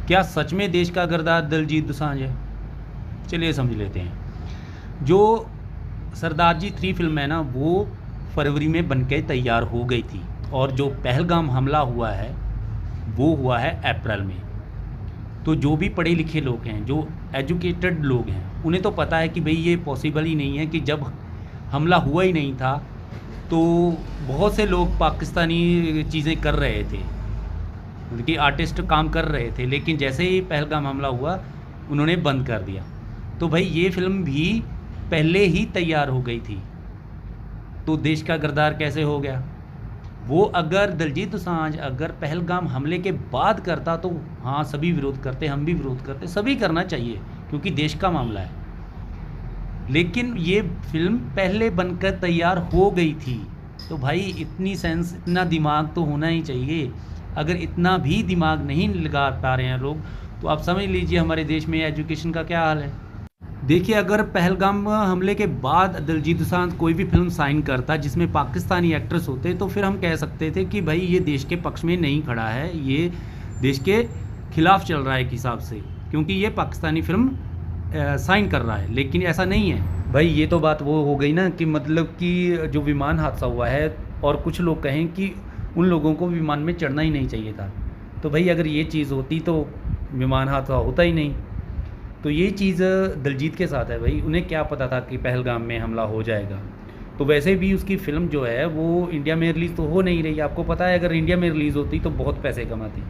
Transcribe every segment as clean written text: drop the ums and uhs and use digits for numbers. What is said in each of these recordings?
क्या सच में देश का गरदार दिलजीत दोसांझ है? चलिए समझ लेते हैं। जो सरदार जी 3 फिल्म है ना, वो फरवरी में बन के तैयार हो गई थी, और जो पहलगाम हमला हुआ है वो हुआ है अप्रैल में। तो जो भी पढ़े लिखे लोग हैं, जो एजुकेटेड लोग हैं, उन्हें तो पता है कि भाई ये पॉसिबल ही नहीं है कि जब हमला हुआ ही नहीं था तो बहुत से लोग पाकिस्तानी चीज़ें कर रहे थे, मतलब कि आर्टिस्ट काम कर रहे थे, लेकिन जैसे ही पहलगाम हमला हुआ उन्होंने बंद कर दिया। तो भाई ये फिल्म भी पहले ही तैयार हो गई थी, तो देश का गरदार कैसे हो गया? वो अगर दिलजीत दोसांझ अगर पहलगाम हमले के बाद करता तो हाँ, सभी विरोध करते, हम भी विरोध करते, सभी करना चाहिए क्योंकि देश का मामला है। लेकिन ये फिल्म पहले बनकर तैयार हो गई थी, तो भाई इतनी सेंस, इतना दिमाग तो होना ही चाहिए। अगर इतना भी दिमाग नहीं लगा पा रहे हैं लोग, तो आप समझ लीजिए हमारे देश में एजुकेशन का क्या हाल है। देखिए, अगर पहलगाम हमले के बाद दिलजीत दोसांझ कोई भी फिल्म साइन करता जिसमें पाकिस्तानी एक्ट्रेस होते, तो फिर हम कह सकते थे कि भाई ये देश के पक्ष में नहीं खड़ा है, ये देश के खिलाफ चल रहा है एक हिसाब से, क्योंकि ये पाकिस्तानी फिल्म साइन कर रहा है। लेकिन ऐसा नहीं है भाई। ये तो बात वो हो गई ना कि मतलब कि जो विमान हादसा हुआ है, और कुछ लोग कहें कि उन लोगों को विमान में चढ़ना ही नहीं चाहिए था। तो भाई अगर ये चीज़ होती तो विमान हादसा होता ही नहीं। तो ये चीज़ दिलजीत के साथ है भाई, उन्हें क्या पता था कि पहलगाम में हमला हो जाएगा। तो वैसे भी उसकी फ़िल्म जो है वो इंडिया में रिलीज़ तो हो नहीं रही। आपको पता है अगर इंडिया में रिलीज़ होती तो बहुत पैसे कमाती,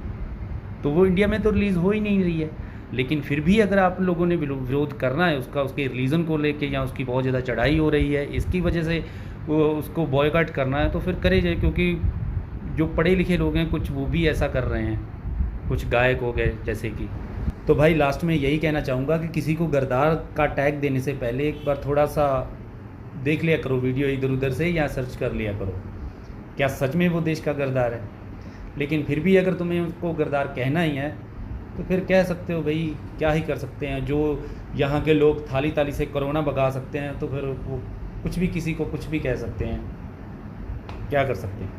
तो वो इंडिया में तो रिलीज़ हो ही नहीं रही है। लेकिन फिर भी अगर आप लोगों ने विरोध करना है उसका, उसके रिलीजन को लेके, या उसकी बहुत ज़्यादा चढ़ाई हो रही है इसकी वजह से वो उसको बॉयकॉट करना है, तो फिर करे जाए। क्योंकि जो पढ़े लिखे लोग हैं कुछ, वो भी ऐसा कर रहे हैं, कुछ गायक हो गए जैसे कि। तो भाई लास्ट में यही कहना चाहूँगा कि किसी को गरदार का टैग देने से पहले एक बार थोड़ा सा देख लिया करो वीडियो इधर उधर से, या सर्च कर लिया करो क्या सच में वो देश का गरदार है। लेकिन फिर भी अगर तुम्हें उसको गरदार कहना ही है तो फिर कह सकते हो भाई, क्या ही कर सकते हैं। जो यहाँ के लोग थाली थाली से कोरोना भगा सकते हैं, तो फिर वो कुछ भी किसी को कुछ भी कह सकते हैं, क्या कर सकते हैं।